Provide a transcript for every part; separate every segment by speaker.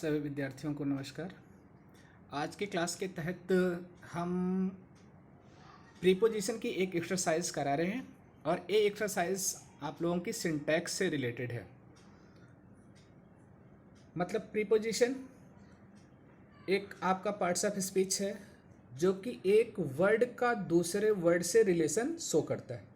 Speaker 1: सभी विद्यार्थियों को नमस्कार। आज के क्लास के तहत हम प्रीपोजिशन की एक एक्सरसाइज करा रहे हैं और ये एक्सरसाइज आप लोगों की सिंटैक्स से रिलेटेड है। मतलब प्रीपोजिशन एक आपका पार्ट्स ऑफ स्पीच है जो कि एक वर्ड का दूसरे वर्ड से रिलेशन शो करता है।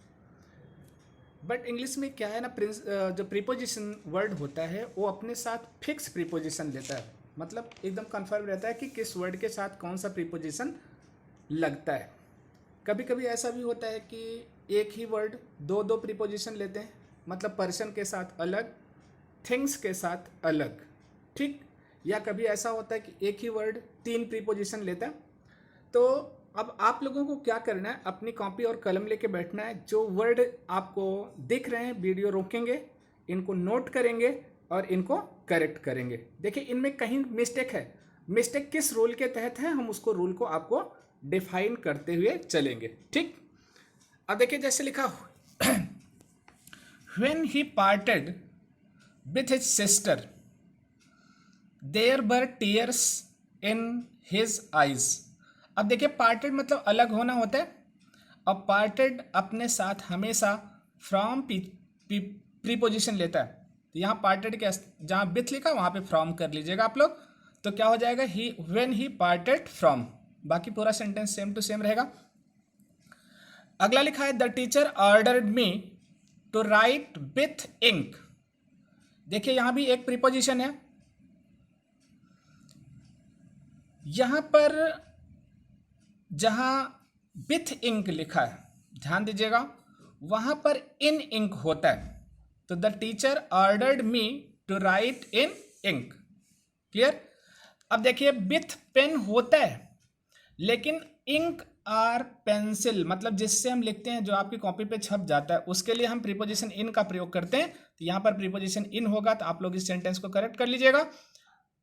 Speaker 1: बट इंग्लिश में क्या है ना, जो प्रीपोजिशन वर्ड होता है वो अपने साथ फिक्स प्रीपोजिशन लेता है। मतलब एकदम कंफर्म रहता है कि किस वर्ड के साथ कौन सा प्रीपोजिशन लगता है। कभी कभी ऐसा भी होता है कि एक ही वर्ड दो दो प्रीपोजिशन लेते हैं, मतलब पर्सन के साथ अलग, थिंग्स के साथ अलग, ठीक। या कभी ऐसा होता है कि एक ही वर्ड तीन प्रीपोजिशन लेता है। तो अब आप लोगों को क्या करना है, अपनी कॉपी और कलम लेके बैठना है। जो वर्ड आपको दिख रहे हैं वीडियो रोकेंगे, इनको नोट करेंगे और इनको करेक्ट करेंगे। देखिए इनमें कहीं मिस्टेक है, मिस्टेक किस रूल के तहत है हम उसको रूल को आपको डिफाइन करते हुए चलेंगे, ठीक। अब देखिए जैसे लिखा when he parted with his sister there were tears in his eyes. अब देखिए पार्टेड मतलब अलग होना होता है और पार्टेड अपने साथ हमेशा फ्रॉम प्रीपोजिशन लेता है। तो यहाँ पार्टेड के जहाँ विथ लिखा वहाँ पे फ्रॉम कर लीजिएगा आप लोग, तो क्या हो जाएगा he when he parted from. बाकी पूरा सेंटेंस सेम टू सेम रहेगा। अगला लिखा है the teacher ordered me to write with ink. देखिए यहाँ भी एक प्रीपोजिशन है, यहाँ पर जहाँ विथ इंक लिखा है ध्यान दीजिएगा, वहाँ पर इन इंक होता है। तो the teacher ordered me to write in ink. Clear. अब देखिए विथ पेन होता है, लेकिन इंक और पेंसिल मतलब जिससे हम लिखते हैं, जो आपकी कॉपी पे छप जाता है, उसके लिए हम प्रीपोजिशन इन का प्रयोग करते हैं। तो यहाँ पर प्रीपोजिशन इन होगा, तो आप लोग इस सेंटेंस को करेक्ट कर लीजिएगा।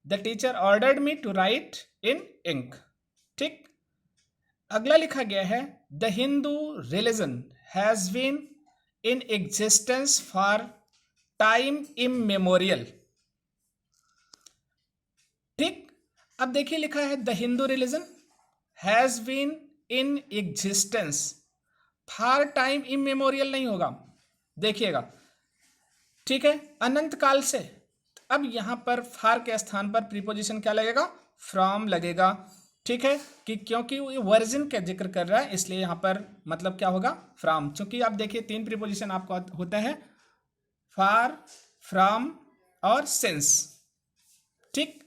Speaker 1: The teacher ordered me to write in ink, ठीक। अगला लिखा गया है the Hindu religion has been in existence for time immemorial, ठीक। अब देखिए लिखा है the Hindu religion has been in existence for time immemorial नहीं होगा, देखिएगा, ठीक है, अनंत काल से। अब यहां पर फॉर के स्थान पर प्रीपोजिशन क्या लगेगा, फ्रॉम लगेगा, ठीक है, कि क्योंकि वो वर्जिन का जिक्र कर रहा है इसलिए यहां पर मतलब क्या होगा, फ्रॉम। चूंकि आप देखिए तीन प्रीपोजिशन आपको होता है, फॉर, फ्रॉम और सिंस, ठीक।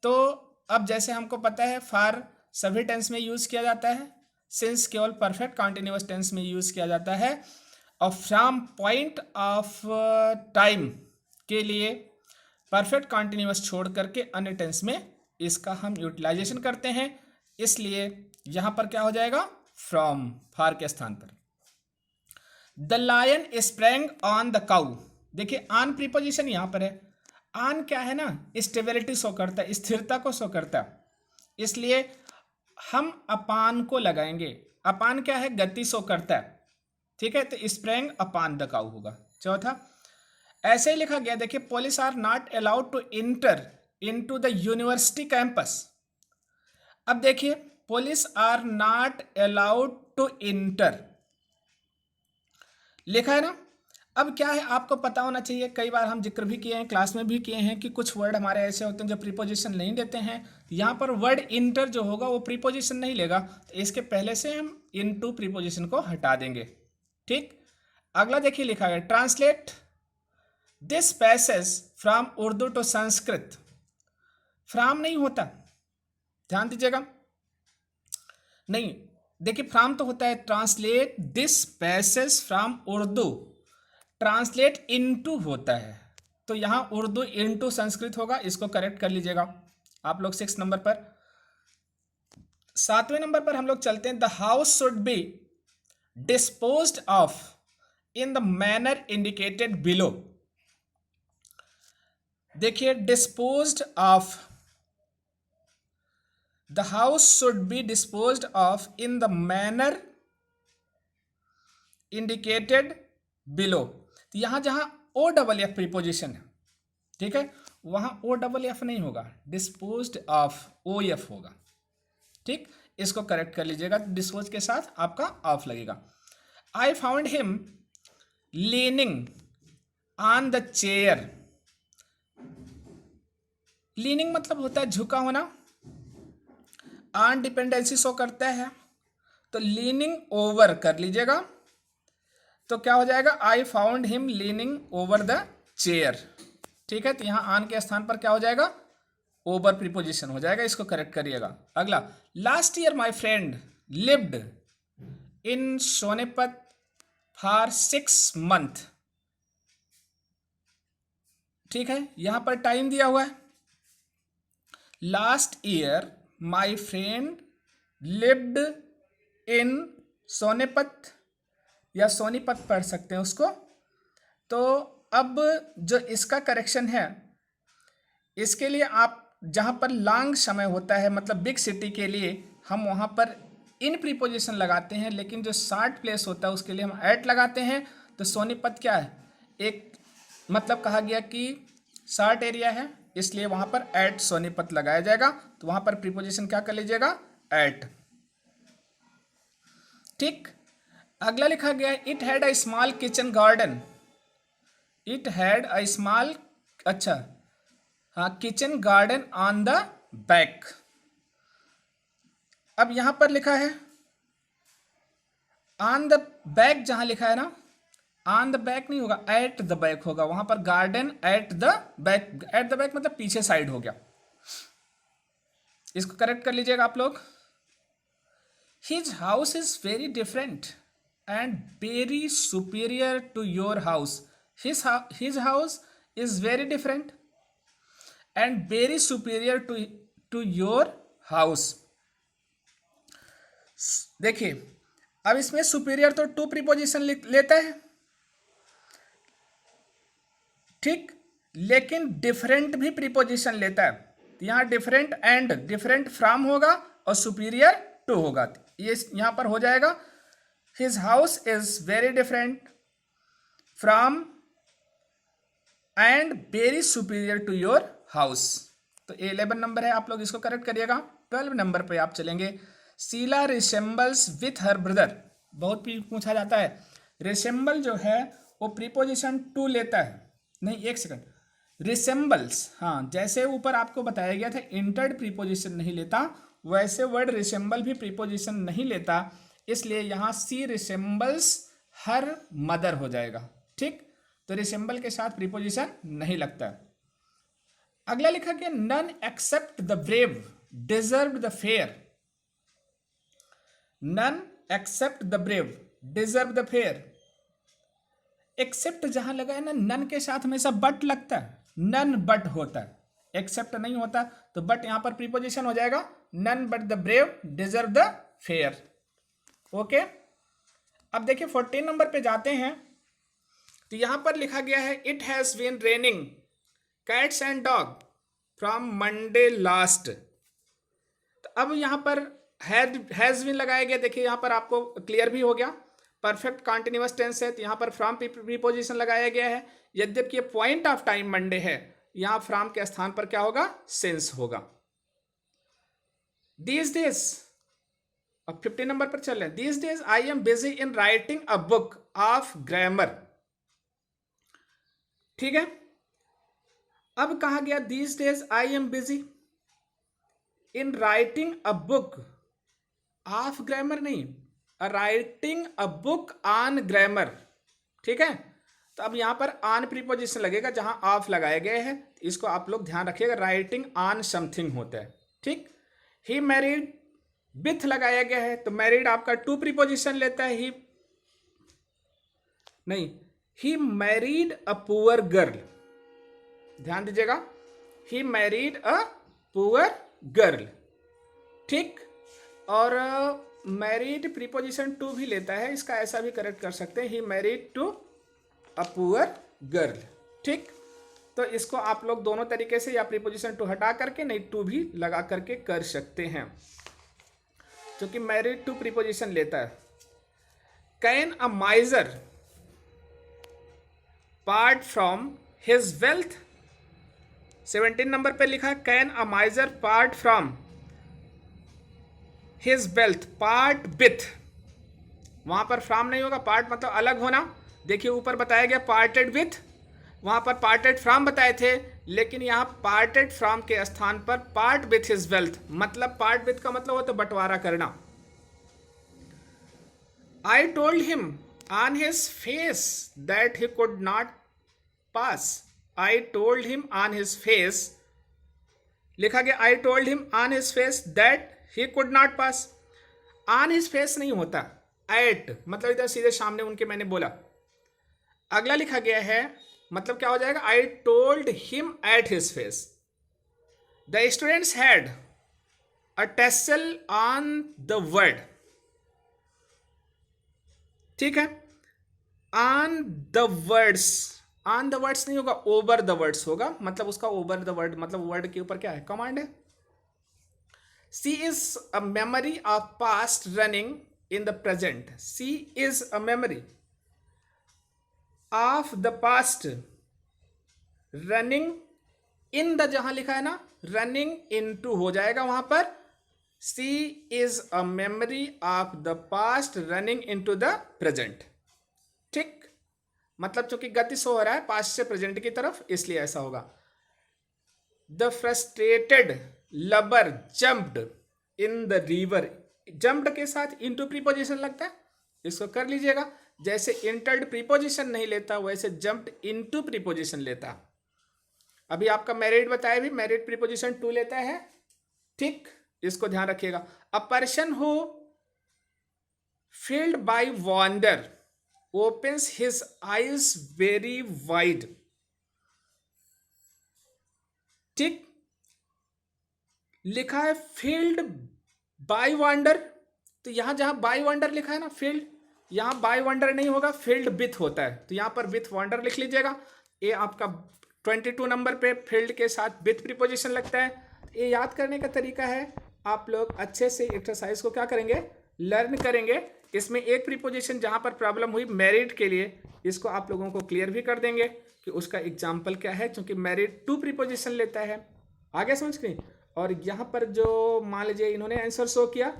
Speaker 1: तो अब जैसे हमको पता है फॉर सभी टेंस में यूज किया जाता है, सिंस केवल परफेक्ट कॉन्टिन्यूअस टेंस में यूज किया जाता है, और फ्रॉम पॉइंट ऑफ टाइम के लिए परफेक्ट कॉन्टिन्यूअस छोड़ करके अन्य टेंस में इसका हम यूटिलाइजेशन करते हैं। इसलिए यहां पर क्या हो जाएगा, फ्रॉम, फॉर के स्थान पर। The lion sprang on the cow. देखिए ऑन प्रीपोजिशन यहां पर है। ऑन क्या है ना, स्टेबिलिटी शो करता है, स्थिरता को शो करता है, इसलिए हम अपान को लगाएंगे। अपान क्या है, गति शो करता है, ठीक है, तो स्प्रैंग अपान द काउ होगा। चौथा ऐसे ही लिखा गया, देखिए police are not allowed to enter into the university campus. अब देखिए police are not allowed to enter लिखा है ना। अब क्या है आपको पता होना चाहिए, कई बार हम जिक्र भी किए हैं, क्लास में भी किए हैं, कि कुछ वर्ड हमारे ऐसे होते हैं जो प्रीपोजिशन नहीं देते हैं। यहाँ पर वर्ड इंटर जो होगा वो प्रीपोजिशन नहीं लेगा, तो इसके पहले से हम इनटू प्रीपोजिशन को हटा देंगे, ठीक। अगला देखिए लिखा है translate this passage from Urdu to Sanskrit. From नहीं होता, ध्यान दीजिएगा, नहीं, देखिए फ्रॉम तो होता है। Translate this passage from Urdu, translate into होता है, तो यहां उर्दू इनटू संस्कृत होगा, इसको करेक्ट कर लीजिएगा आप लोग 6 नंबर पर। 7वें नंबर पर हम लोग चलते हैं। The house should be disposed of in the manner indicated below. देखिए disposed of, the house should be disposed of in the manner indicated below. तो यहां जहां ओ डबल एफ प्रीपोजिशन है, ठीक है, वहां ओ डबल एफ नहीं होगा, डिस्पोज्ड ऑफ ओ एफ होगा। ठीक, इसको करेक्ट कर लीजिएगा, डिस्पोज के साथ आपका ऑफ लगेगा। I found him leaning on the chair. Leaning मतलब होता है झुका होना, ऑन डिपेंडेंसी शो करता है, तो लीनिंग ओवर कर लीजिएगा, तो क्या हो जाएगा, I found him leaning over the chair. ठीक है, तो यहां ऑन के स्थान पर क्या हो जाएगा, ओवर प्रीपोजिशन हो जाएगा, इसको करेक्ट करिएगा। अगला, last year my friend lived in Sonepat for 6 months। ठीक है, यहां पर टाइम दिया हुआ है, last year my friend lived in Sonepat, या सोनीपत पढ़ सकते हैं उसको। तो अब जो इसका करेक्शन है, इसके लिए आप जहाँ पर लॉन्ग समय होता है, मतलब बिग सिटी के लिए हम वहाँ पर इन प्रीपोजिशन लगाते हैं, लेकिन जो शॉर्ट प्लेस होता है उसके लिए हम एट लगाते हैं। तो सोनीपत क्या है, एक मतलब कहा गया कि शॉर्ट एरिया है, इसलिए वहाँ पर एट सोनीपत लगाया जाएगा, तो वहाँ पर प्रीपोजिशन क्या कर लीजिएगा, एट। ठीक, अगला लिखा गया है, it had a small kitchen garden. It had a small, अच्छा हाँ, kitchen garden on the back. अब यहां पर लिखा है ऑन द बैक, जहां लिखा है ना ऑन द बैक नहीं होगा, एट द बैक होगा, वहां पर garden at the back, at the back मतलब पीछे साइड हो गया, इसको करेक्ट कर लीजिएगा आप लोग। His house is very different and very superior to your house. His house is very different and very superior to your house. देखिए, अब इसमें सुपीरियर तो टू प्रीपोजिशन लेता है, ठीक, लेकिन डिफरेंट भी प्रीपोजिशन लेता है। यहां डिफरेंट एंड डिफरेंट फ्रॉम होगा और सुपीरियर टू होगा, ये यहां पर हो जाएगा, his house is very different from and very superior to your house. तो 11 नंबर है, आप लोग इसको करेक्ट करिएगा। 12 नंबर पे आप चलेंगे, Sheela resembles with her brother. बहुत भी पूछा जाता है, रिसेंबल जो है वो प्रीपोजिशन टू लेता है, नहीं एक सेकंड, रिसेंबल्स, हाँ, जैसे ऊपर आपको बताया गया था इंटर्ड प्रीपोजिशन नहीं लेता, वैसे वर्ड रिसेंबल भी प्रीपोजिशन नहीं लेता, इसलिए यहाँ सी रिसेंबल्स हर मदर हो जाएगा। ठीक, तो रिसेंबल के साथ प्रीपोजिशन नहीं लगता। अगला लिखा गया, none except the brave deserve the fair. None except the brave deserve the fair. Except जहां लगा है ना, नन के साथ हमेशा बट लगता है, नन बट होता है, एक्सेप्ट नहीं होता, तो बट यहां पर प्रीपोजिशन हो जाएगा, none but the brave deserve the fair. Okay, अब देखिए 14 नंबर पे जाते हैं, तो यहां पर लिखा गया है, it has been raining cats and dog from Monday last. तो अब यहां पर हैज बीन लगाया गया, देखिए यहां पर आपको क्लियर भी हो गया, परफेक्ट कॉन्टिन्यूअस टेंस है, तो यहां पर फ्रॉम प्रीपोजिशन लगाया गया है। यद्यपि ये पॉइंट ऑफ टाइम मंडे है, यहां फ्रॉम के स्थान पर क्या होगा, सिंस होगा। दीज डेज, अब 15 नंबर पर चल रहे हैं, these days I am busy in writing a book of grammar. ठीक है, अब कहा गया, these days I am busy in writing a book of grammar, नहीं, writing a book on grammar. ठीक है, तो अब यहां पर ऑन प्रीपोजिशन लगेगा जहां ऑफ लगाए गए हैं, इसको आप लोग ध्यान रखिएगा, राइटिंग ऑन समथिंग होता है। ठीक, ही मैरिड विथ लगाया गया है, तो मैरिड आपका टू प्रीपोजिशन लेता है, ही नहीं, he married a poor girl, ध्यान दीजिएगा, he married a poor girl. ठीक, और मैरिड प्रीपोजिशन टू भी लेता है, इसका ऐसा भी करेक्ट कर सकते हैं, he married to a poor girl. ठीक, तो इसको आप लोग दोनों तरीके से, या प्रीपोजिशन टू हटा करके, नहीं टू भी लगा करके कर सकते हैं, क्योंकि मैरिड टू प्रीपोजिशन लेता है। Can a माइजर part from his wealth 17 number पे लिखा है can a माइजर part from his belt, part with, वहां पर फ्रॉम नहीं होगा, पार्ट मतलब अलग होना। देखिए ऊपर बताया गया पार्टेड विथ, वहां पर पार्टेड फ्रॉम बताए थे, लेकिन यहां पार्टेड फ्रॉम के स्थान पर पार्ट विथ हिज वेल्थ, मतलब पार्ट विथ का मतलब हो तो बंटवारा करना। आई told him on his face that he could not pass, I told him on his face, लिखा गया आई told him on his face that he could not pass. On his face नहीं होता, एट मतलब इधर सीधे सामने उनके मैंने बोला। अगला लिखा गया है मतलब क्या हो जाएगा, I told him at his face. The students had a tassel on the word, ठीक है, on the words, on the words नहीं होगा, ओवर द वर्ड्स होगा, मतलब उसका ओवर द वर्ड मतलब वर्ड के ऊपर क्या है, कमांड है। She is a memory of past running in the present, she is a memory of the past running in the, जहां लिखा है ना रनिंग इन टू हो जाएगा वहां पर, she is a memory of the past running into the present, ठीक, मतलब चूंकि गति से हो रहा है पास्ट से प्रेजेंट की तरफ, इसलिए ऐसा होगा। द फ्रस्ट्रेटेड लबर jumped in the river, jumped के साथ इनटू प्रीपोजिशन लगता है, इसको कर लीजिएगा। जैसे इंटर्ड प्रीपोजिशन नहीं लेता वैसे जम्प्ड इनटू प्रीपोजिशन लेता। अभी आपका मैरिड बताया भी, मैरिड प्रीपोजिशन टू लेता है, ठीक, इसको ध्यान रखिएगा। A person who filled by wonder opens his eyes very wide, ठीक, लिखा है फील्ड बाय वंडर, तो यहां जहां बाय वंडर लिखा है ना फील्ड, यहां बाय वंडर नहीं होगा, फील्ड विथ होता है, तो यहां पर विथ वंडर लिख लीजिएगा। ये आपका 22 नंबर पे फील्ड के साथ विथ प्रीपोजिशन लगता है। ये याद करने का तरीका है, आप लोग अच्छे से एक्सरसाइज को क्या करेंगे, लर्न करेंगे। इसमें एक प्रीपोजिशन जहां पर प्रॉब्लम हुई मैरिड के लिए, इसको आप लोगों को क्लियर भी कर देंगे कि उसका एग्जाम्पल क्या है, क्योंकि मैरिड टू प्रीपोजिशन लेता है, आगे समझ गई। और यहाँ पर जो मान लीजिए इन्होंने आंसर शो किया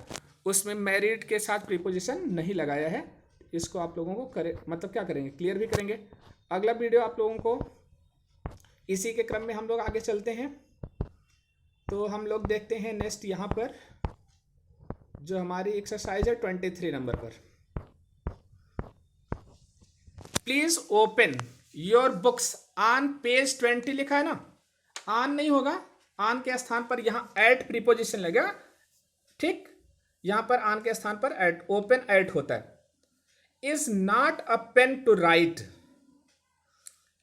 Speaker 1: उसमें मैरिड के साथ प्रीपोजिशन नहीं लगाया है, इसको आप लोगों को करे मतलब क्या करेंगे, क्लियर भी करेंगे। अगला वीडियो आप लोगों को इसी के क्रम में हम लोग आगे चलते हैं, तो हम लोग देखते हैं नेक्स्ट यहाँ पर जो हमारी एक्सरसाइज है 23 नंबर पर। Please open your books on page 20 लिखा है ना, ऑन नहीं होगा, ऑन के स्थान पर यहां एट प्रीपोजिशन लगेगा, ठीक, यहां पर ऑन के स्थान पर एट, ओपन एट होता है। Is not a pen to write,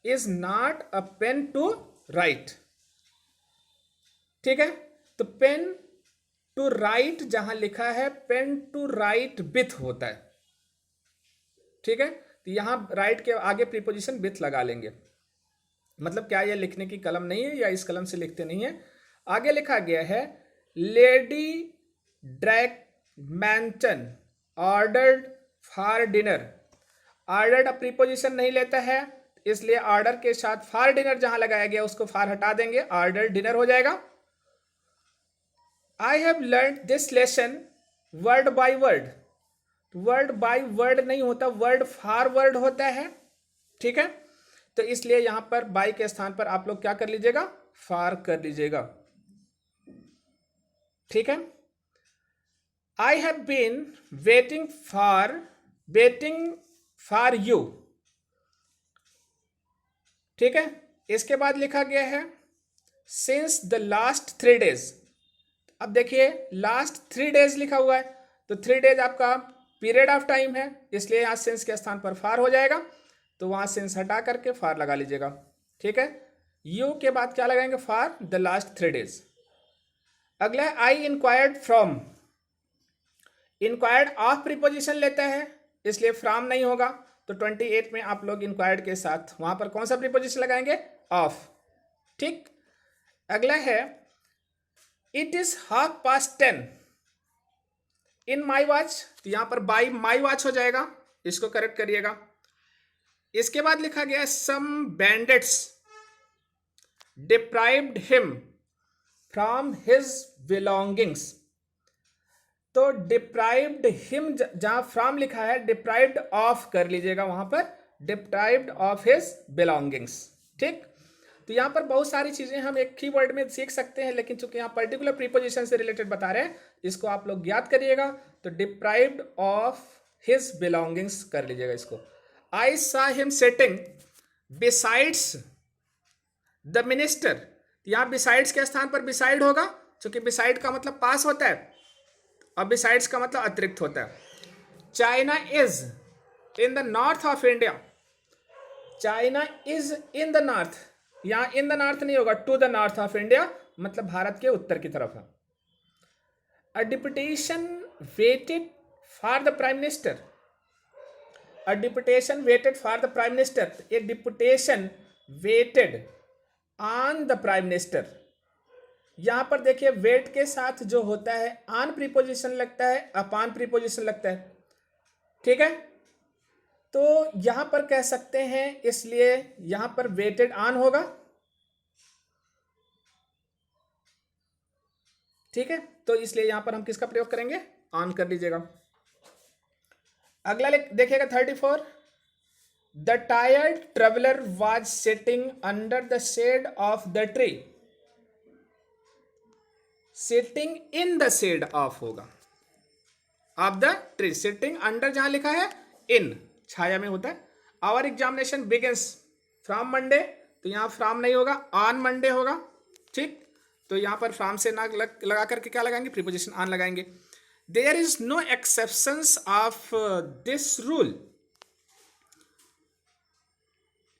Speaker 1: is not a pen to write, ठीक है, तो पेन टू राइट जहां लिखा है पेन टू राइट विथ होता है, ठीक है, तो यहां राइट के आगे प्रीपोजिशन विथ लगा लेंगे। मतलब क्या ये लिखने की कलम नहीं है या इस कलम से लिखते नहीं है। आगे लिखा गया है lady Drakmanton ordered for dinner, ordered preposition नहीं लेता है, इसलिए ऑर्डर के साथ फॉर डिनर जहां लगाया गया उसको फॉर हटा देंगे, ऑर्डर डिनर हो जाएगा। I have learn this lesson word by word, word by word नहीं होता, वर्ड फॉर वर्ड होता है, ठीक है, तो इसलिए यहां पर बाय के स्थान पर आप लोग क्या कर लीजिएगा, फॉर कर लीजिएगा, ठीक है। I have been waiting for you, ठीक है। इसके बाद लिखा गया है सिंस द लास्ट 3 days, अब देखिए लास्ट 3 days लिखा हुआ है, तो 3 days आपका पीरियड ऑफ टाइम है, इसलिए यहां सिंस के स्थान पर फॉर हो जाएगा, तो वहां सिंस हटा करके फॉर लगा लीजिएगा, ठीक है। यू के बाद क्या लगाएंगे, फॉर द लास्ट 3 days। अगला है आई inquired from, inquired of preposition लेता है, इसलिए फ्रॉम नहीं होगा, तो 28 में आप लोग इंक्वायर्ड के साथ वहां पर कौन सा प्रीपोजिशन लगाएंगे, ऑफ, ठीक। अगला है it is 10:30 in my watch, तो यहां पर बाई माई वॉच हो जाएगा, इसको करेक्ट करिएगा। इसके बाद लिखा गया some bandits deprived him from his belongings. तो डिप्राइव्ड हिम, जहां फ्रॉम लिखा है डिप्राइव्ड ऑफ कर लीजिएगा वहां पर, डिप्राइव्ड ऑफ हिज बिलोंगिंग्स। ठीक, तो यहां पर बहुत सारी चीजें हम एक ही वर्ड में सीख सकते हैं, लेकिन चूंकि यहाँ पर्टिकुलर प्रीपोजिशन से रिलेटेड बता रहे हैं, इसको आप लोग याद करिएगा। तो डिप्राइव्ड ऑफ हिज बिलोंगिंग्स कर लीजिएगा इसको। I saw him sitting besides the minister. यहां बिसाइड्स के स्थान पर बिसाइड होगा, क्योंकि बिसाइड का मतलब पास होता है और बिसाइड्स का मतलब अतिरिक्त होता है। China is in the north of India. China is in the north, यहां इन द नॉर्थ नहीं होगा, to the north of India, मतलब भारत के उत्तर की तरफ है। A deputation waited for the prime minister. A deputation waited for the prime minister. A deputation waited on the prime minister. यहां पर देखिए वेट के साथ जो होता है ऑन प्रीपोजिशन लगता है, अपॉन प्रीपोजिशन लगता है। ठीक है, तो यहां पर कह सकते हैं, इसलिए यहां पर वेटेड ऑन होगा। ठीक है, तो इसलिए यहां पर हम किसका प्रयोग करेंगे, ऑन कर लीजिएगा। अगला देखिएगा 34। The tired traveller was sitting under the shade of the tree. Sitting in the shade of होगा, of the tree. Sitting under जहां लिखा है इन, छाया में होता है। Our examination begins from Monday, तो यहां फ्रॉम नहीं होगा, ऑन मंडे होगा। ठीक, तो यहां पर फ्रॉम से ना लगा करके क्या लगाएंगे, प्रीपोजिशन ऑन लगाएंगे। There is no exceptions of this rule.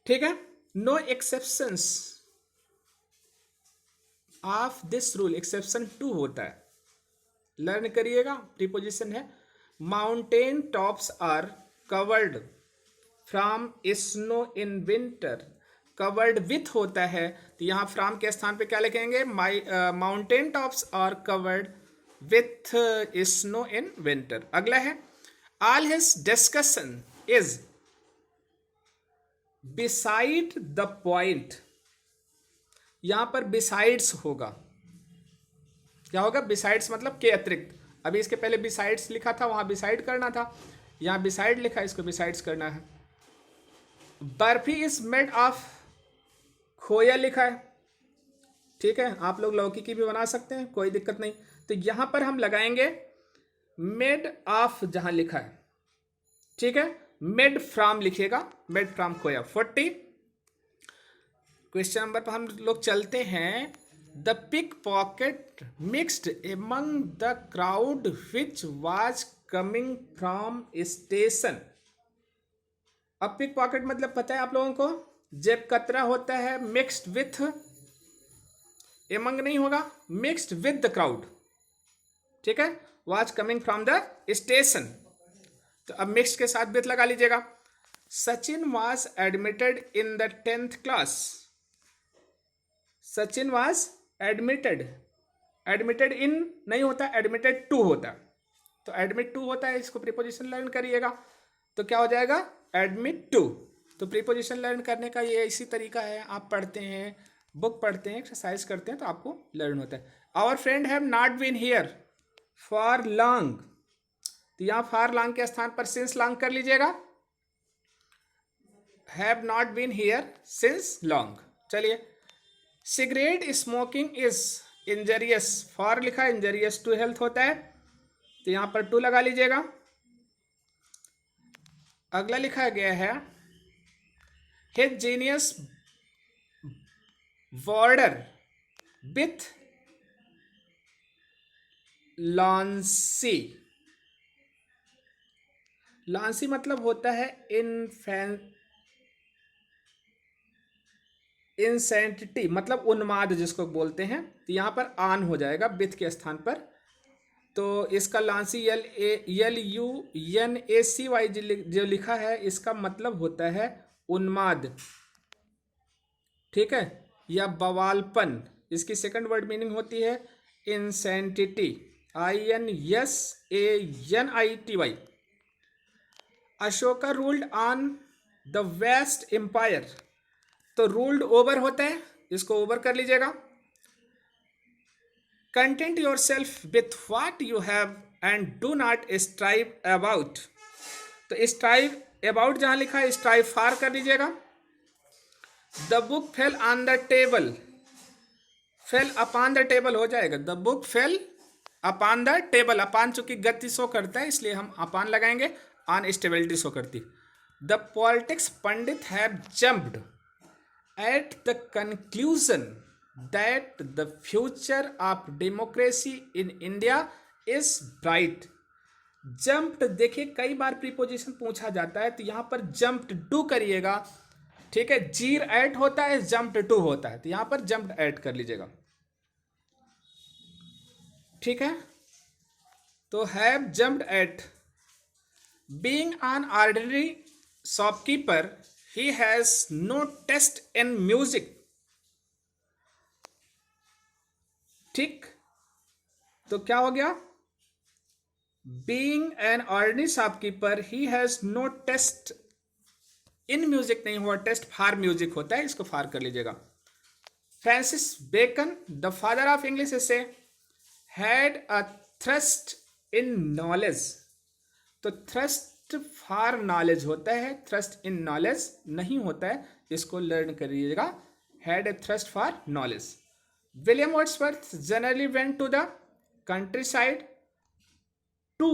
Speaker 1: ठीक है, no exceptions of this rule, exception to होता है, लर्न करिएगा। प्रीपोजिशन है। Mountain tops are covered from snow in winter. Covered with होता है, तो यहां फ्रॉम के स्थान पे क्या लिखेंगे, mountain tops are covered with snow in winter. अगला है all his discussion is beside the point. यहां पर बिसाइड्स होगा, क्या होगा, बिसाइड्स मतलब के अतिरिक्त। अभी इसके पहले बिसाइड्स लिखा था, वहां बिसाइड करना था, यहां बिसाइड लिखा है, इसको बिसाइड्स करना है। बर्फी इज मेड ऑफ, खोया लिखा है। ठीक है, आप लोग लौकी की भी बना सकते हैं, कोई दिक्कत नहीं। तो यहां पर हम लगाएंगे मेड ऑफ जहां लिखा है। ठीक है, मेड फ्रॉम लिखिएगा, मेड फ्रॉम खोया। 40 क्वेश्चन नंबर पर हम लोग चलते हैं। The pick pocket mixed among the crowd which was coming from station. अब पिक पॉकेट मतलब पता है आप लोगों को, जेब कतरा होता है, मिक्स्ड विथ, एमंग नहीं होगा, मिक्स्ड विथ द क्राउड। ठीक है, was coming from the station, तो अब मिक्स के साथ विथ लगा लीजिएगा। Sachin was admitted in the 10th class. Sachin was admitted, admitted in नहीं होता, एडमिटेड टू होता, तो एडमिट टू होता है, इसको प्रीपोजिशन लर्न करिएगा। तो क्या हो जाएगा, एडमिट टू। तो प्रीपोजिशन लर्न करने का ये इसी तरीका है, आप पढ़ते हैं, बुक पढ़ते हैं, एक्सरसाइज करते हैं, तो आपको लर्न होता है। Our friend have not been here for long, तो यहां फॉर लॉन्ग के स्थान पर सिंस लॉन्ग कर लीजिएगा। Have not been here since long. चलिए, cigarette smoking is injurious, for लिखा है, इंजरियस टू हेल्थ होता है, तो यहां पर टू लगा लीजिएगा। अगला लिखा गया है हिज जीनियस बॉर्डर विथ लॉन्सी। लॉन्सी मतलब होता है इंसेंटिटी, मतलब उन्माद जिसको बोलते हैं, तो यहां पर ऑन हो जाएगा विथ के स्थान पर। तो इसका लॉन्सी LUNACY जो लिखा है, इसका मतलब होता है उन्माद। ठीक है, या बवालपन। इसकी सेकंड वर्ड मीनिंग होती है insanity, INSANITY। Ashoka ruled on the vast empire, तो रूल्ड ओवर होता है, इसको ओवर कर लीजिएगा। Content your self with what you have and do not strive about. तो स्ट्राइव अबाउट जहां लिखा है स्ट्राइव फार कर लीजिएगा। The book fell on the table, fell upon the table हो जाएगा। The book fell upon the table, upon चूंकि गति शो करता है इसलिए हम अपॉन लगाएंगे, ऑन स्टेबिलिटी शो करती। The politics Pandit have jumped at the conclusion that the future of democracy in India is bright. Jumped देखिए कई बार प्रीपोजिशन पूछा जाता है, तो यहां पर जम्प्ड टू करिएगा, ठीक है। जीर एट होता है, जम्प्ड टू होता है, तो यहां पर जम्प्ड एट कर लीजिएगा, ठीक है। तो have jumped at being an ordinary shopkeeper he has no taste in music, ठीक। तो क्या हो गया, being an ordinary shopkeeper he has no taste in music नहीं हुआ, टेस्ट फॉर म्यूजिक होता है, इसको फार कर लीजिएगा। Francis Bacon the father of English essay had a thrust in knowledge. तो थ्रस्ट फॉर नॉलेज होता है, थ्रस्ट इन नॉलेज नहीं होता है, इसको लर्न करिएगा। Had a thrust for knowledge. William Wordsworth generally went to the country side to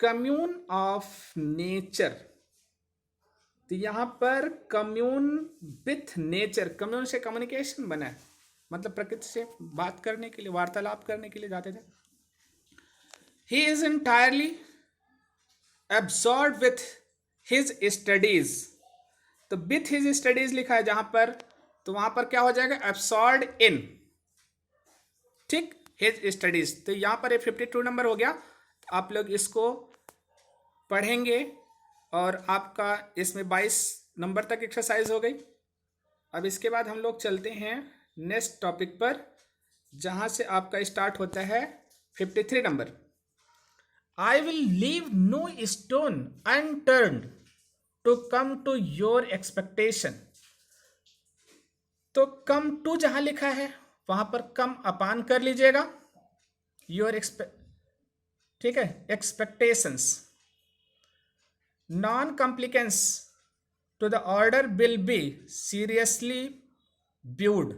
Speaker 1: commune of nature. तो यहां पर कम्यून विथ नेचर, कम्यून से कम्युनिकेशन बना है, मतलब प्रकृति से बात करने के लिए, वार्तालाप करने के लिए जाते थे। He is entirely absorb with his studies. तो विथ हिज स्टडीज लिखा है जहां पर, तो वहां पर क्या हो जाएगा, एब्सॉर्ब इन, ठीक, हिज स्टडीज। तो यहां पर 52 नंबर हो गया। आप लोग इसको पढ़ेंगे और आपका इसमें 22 नंबर तक एक्सरसाइज हो गई। अब इसके बाद हम लोग चलते हैं नेक्स्ट टॉपिक पर, जहां से आपका स्टार्ट होता है 53 number. I will leave no stone unturned to come to your expectation. तो कम टू जहां लिखा है वहां पर कम अपान कर लीजिएगा, योर ठीक है, expectations. Non compliance to the order will be seriously viewed.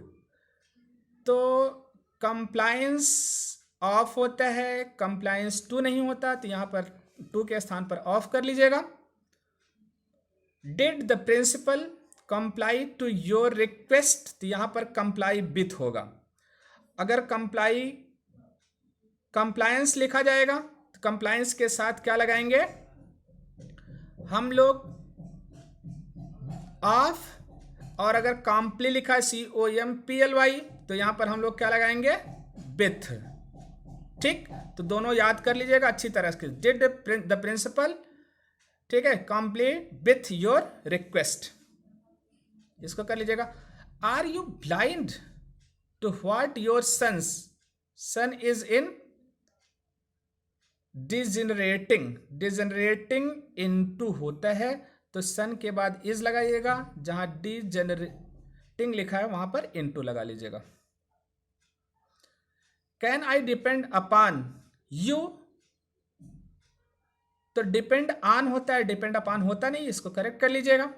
Speaker 1: तो कंप्लायंस ऑफ होता है, कंप्लायंस टू नहीं होता, तो यहां पर टू के स्थान पर ऑफ कर लीजिएगा। Did the principal comply to your request, तो यहां पर कंप्लाई विथ होगा। अगर कंप्लायंस लिखा जाएगा तो कंप्लायंस के साथ क्या लगाएंगे हम लोग, ऑफ। और अगर कॉम्प्ली लिखा है COMPLY, तो यहां पर हम लोग क्या लगाएंगे, विथ, ठीक। तो दोनों याद कर लीजिएगा अच्छी तरह से। डिड द प्रिंसिपल, ठीक है, कॉम्प्ली विथ योर रिक्वेस्ट, इसको कर लीजिएगा। Are you blind to what your son is in degenerating. Degenerating into होता है, तो सन के बाद इज लगाइएगा, जहां डिजेनरेटिंग लिखा है वहां पर इनटू लगा लीजिएगा। Can I depend upon you, तो डिपेंड ऑन होता है, डिपेंड अपॉन होता नहीं, इसको करेक्ट कर लीजिएगा।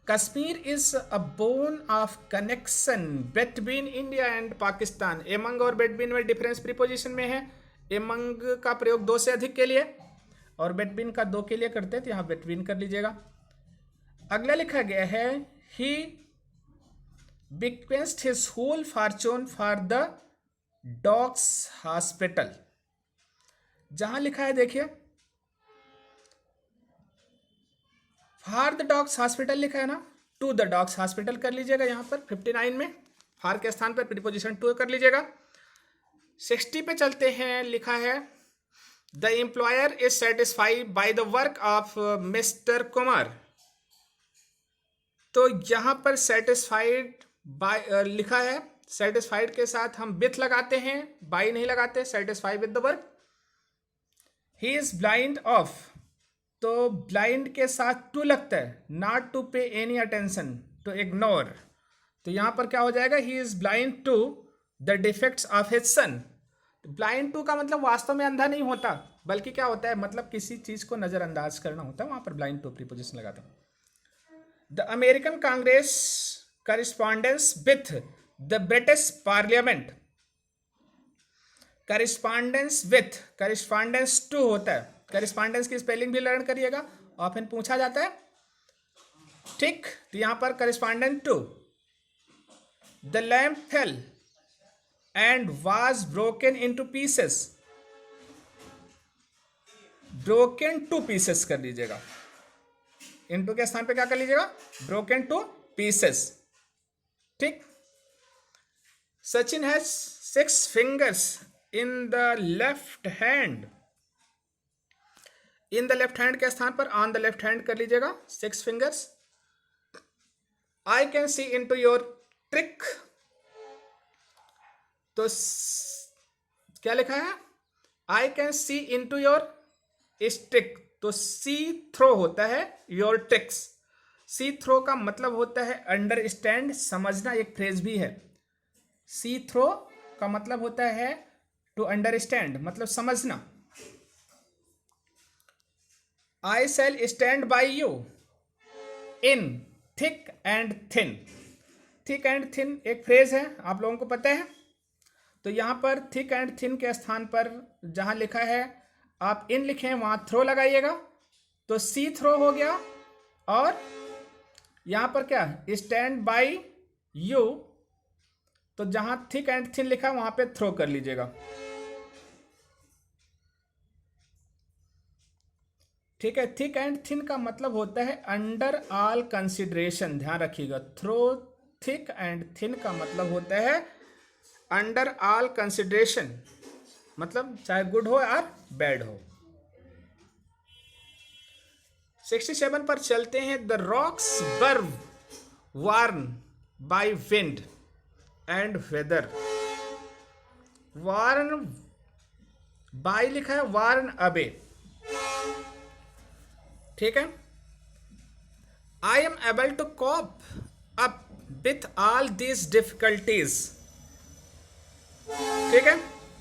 Speaker 1: Kashmir is a bone of connection between India and Pakistan. Among और बिटवीन में डिफरेंस प्रीपोजिशन में है। एमंग का प्रयोग 2 से अधिक के लिए और बिटवीन का 2 के लिए करते हैं, तो यहां बिटवीन कर लीजिएगा। अगला लिखा गया है ही bequeathed his whole fortune for the dogs hospital। जहां लिखा है देखिए फॉर द डॉग्स हॉस्पिटल लिखा है ना, टू द डॉग्स हॉस्पिटल कर लीजिएगा। यहां पर 59 में फॉर के स्थान पर प्रीपोजिशन टू कर लीजिएगा। 60 पे चलते हैं, लिखा है the employer is satisfied by the work of mister Kumar. तो यहां पर सेटिस्फाइड बाय लिखा है, सेटिस्फाइड के साथ हम विथ लगाते हैं, बाय नहीं लगाते। Satisfied with the work. He is blind of, तो ब्लाइंड के साथ टू लगता है, not to pay any attention, to ignore. तो यहां पर क्या हो जाएगा, he is blind to the defects of his son. Blind to का मतलब वास्तव में अंधा नहीं होता, बल्कि क्या होता है, मतलब किसी चीज को नजरअंदाज करना होता है, वहां पर ब्लाइंड टू प्रीपोजिशन लगाता हूं। The American Congress correspondence with the British Parliament, correspondence with, correspondence to होता है, करिस्पॉन्डेंस की स्पेलिंग भी लर्न करिएगा, ऑफन पूछा जाता है, ठीक। तो यहां पर correspondent to, the lamp fell and was broken into pieces, broken to pieces कर लीजिएगा, इनटू के स्थान पे क्या कर लीजिएगा, ब्रोकन टू पीसेस, ठीक। Sachin has 6 fingers in the left hand, in the left hand के स्थान पर ऑन द लेफ्ट हैंड कर लीजिएगा, 6 fingers. I can see into your trick, तो क्या लिखा है, I can see into your stick, तो सी थ्रो होता है योर ट्रिक्स। सी थ्रो का मतलब होता है अंडरस्टैंड, समझना, एक फ्रेज भी है। सी थ्रो का मतलब होता है टू अंडरस्टैंड, मतलब समझना। I shall stand by you in thick and thin, thick and thin एक फ्रेज है, आप लोगों को पता है। तो यहां पर थिक एंड थिन के स्थान पर जहां लिखा है आप इन लिखें, वहां थ्रो लगाइएगा, तो सी थ्रो हो गया। और यहां पर क्या, स्टैंड बाई यू, तो जहां थिक एंड थिन लिखा वहां पे थ्रो कर लीजिएगा, ठीक है। थिक एंड थिन का मतलब होता है अंडर ऑल कंसिडरेशन, ध्यान रखिएगा। थ्रो, थिक एंड थिन का मतलब होता है अंडर ऑल कंसिडरेशन, मतलब चाहे गुड हो या बैड हो। 67 पर चलते हैं। The rocks were worn by wind and weather, worn by लिखा है, वार्न अबे, ठीक है। I am able to cope up with all these difficulties, ठीक है।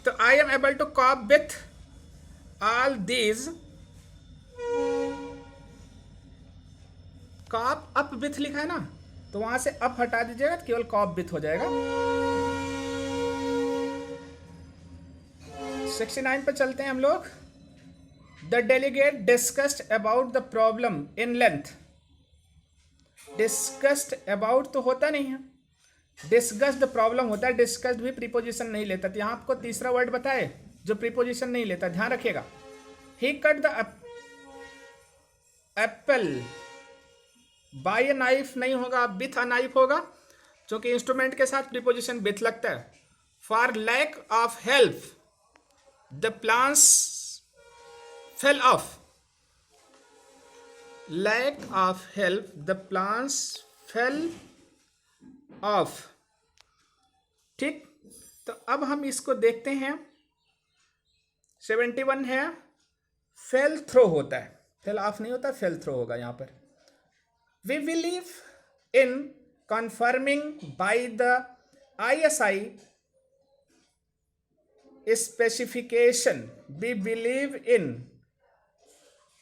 Speaker 1: तो I am able to cope with all these, cope up with लिखा है ना, तो वहां से अप हटा दीजिएगा तो केवल कॉप विथ हो जाएगा। 69 पर चलते हैं हम लोग। The delegate discussed about the problem in length, discussed about तो होता नहीं है, डिस्कस्ड प्रॉब्लम होता है, डिस्कस्ड भी प्रीपोजिशन नहीं लेता। तो यहां आपको तीसरा वर्ड बताए जो प्रीपोजिशन नहीं लेता, ध्यान रखिएगा। He cut the apple by a knife नहीं होगा, विथ अ नाइफ होगा, क्योंकि इंस्ट्रूमेंट के साथ प्रीपोजिशन विथ लगता है। For lack of help the plants fell off, lack of help the plants fell off, ठीक। तो अब हम इसको देखते हैं। 71 है, फेल थ्रो होता है, फेल ऑफ नहीं होता, फेल थ्रो होगा यहां पर। We believe in conforming by the ISI specification, we believe in,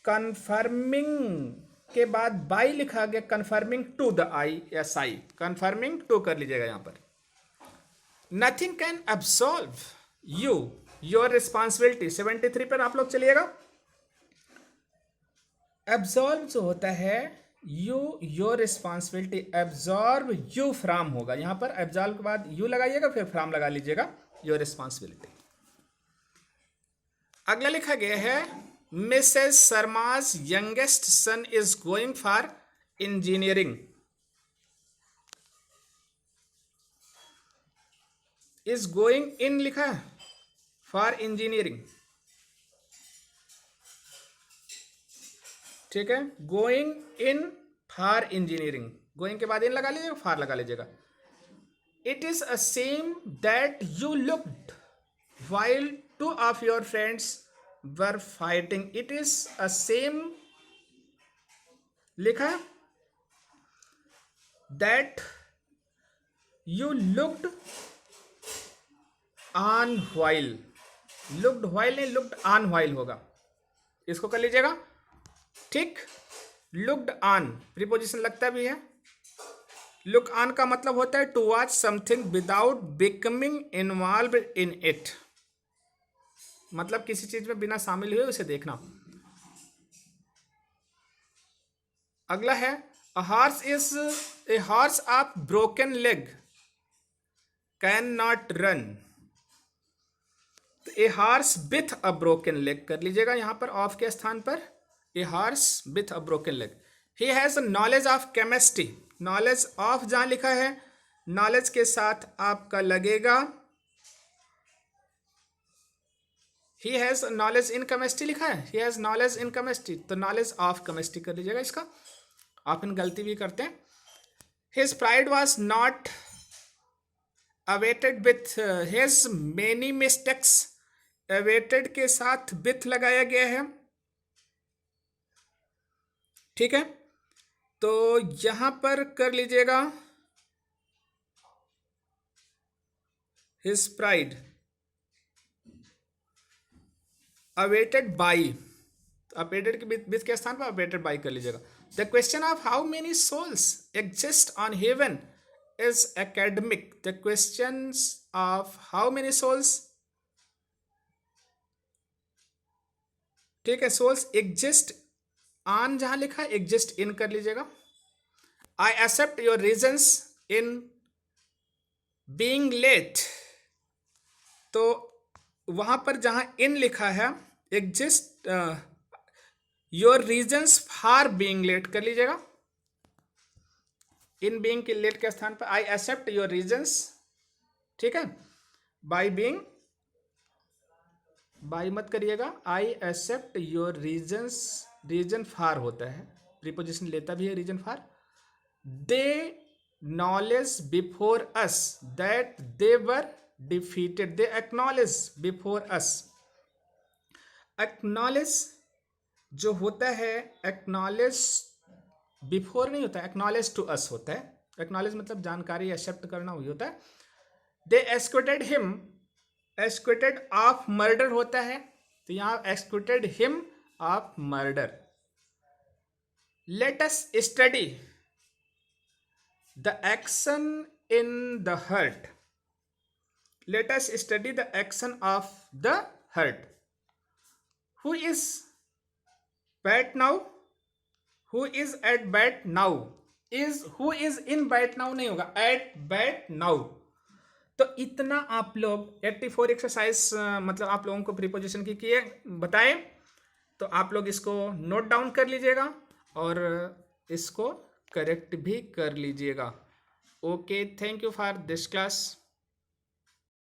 Speaker 1: conforming के बाद बाई लिखा गया, conforming to the ISI, conforming to कर लीजिएगा यहां पर। Nothing can absolve you your responsibility, 73 पर आप लोग चलिएगा। एब्सॉल्व जो होता है you your responsibility, absorb you from होगा, यहां पर एब्सॉल्व के बाद यू लगाइएगा, फिर फ्रॉम लगा लीजिएगा, योर रिस्पॉन्सिबिलिटी। अगला लिखा गया है Mrs Sharma's youngest son is going for engineering, is going in लिखा है फॉर इंजीनियरिंग, ठीक है। Going in for engineering, going के बाद इन लगा लीजिएगा, फॉर लगा लीजिएगा। It is a same that you looked while two of your friends were fighting, it is a shame लिखा है that you looked on while, looked while नहीं, looked on while होगा, इसको कर लीजिएगा। ठीक, लुक्ड ऑन प्रीपोजिशन लगता भी है। लुक ऑन का मतलब होता है to watch something without becoming involve in it, मतलब किसी चीज में बिना शामिल हुए उसे देखना। अगला है a horse is a horse of broken leg can not run, तो a horse with a broken leg कर लीजिएगा यहां पर ऑफ के स्थान पर, a horse with a broken leg. He has knowledge of chemistry, knowledge of जहां लिखा है नॉलेज के साथ आपका लगेगा he has knowledge in chemistry लिखा है, he has knowledge in chemistry, तो नॉलेज ऑफ केमिस्ट्री कर लीजिएगा इसका। आप इन गलती भी करते हैं। His pride was not awaited with his many mistakes, awaited के साथ विथ लगाया गया है। ठीक है, तो यहां पर कर लीजिएगा his pride awaited by, awaited के विथ के स्थान पर अवेटेड बाई कर लीजिएगा। The question of how many souls exist on heaven is academic, the question of how many souls, ठीक है, सोल्स एग्जिस्ट ऑन जहां लिखा है एग्जिस्ट इन कर लीजिएगा। I accept your reasons in being late, तो वहां पर जहां इन लिखा है exist your reasons for being late कर लीजिएगा। इन बीइंग के लेट के स्थान पर आई एक्सेप्ट योर रीजंस, ठीक है, बाय बीइंग, बाय मत करिएगा, I accept your reasons, reason for होता है, प्रीपोजिशन लेता भी है reason for. They knowledge before us that they were defeated, they acknowledge before us, acknowledge जो होता है एक्नॉलेज बिफोर नहीं होता, एक्नॉलेज टू अस होता है, एक्नॉलेज मतलब जानकारी एक्सेप्ट करना वही होता है। They executed him, executed of murder होता है, तो यहां executed him of murder. Let us study the action in the heart, let us study the action of the heart. Who is bat now, who is at bat now, is who is in bat now नहीं होगा, eight bat now. तो इतना आप लोग 84 exercise मतलब आप लोगों को प्रीपोजिशन की किए बताए, तो आप लोग इसको नोट डाउन कर लीजिएगा और इसको करेक्ट भी कर लीजिएगा। Okay, thank you for this class.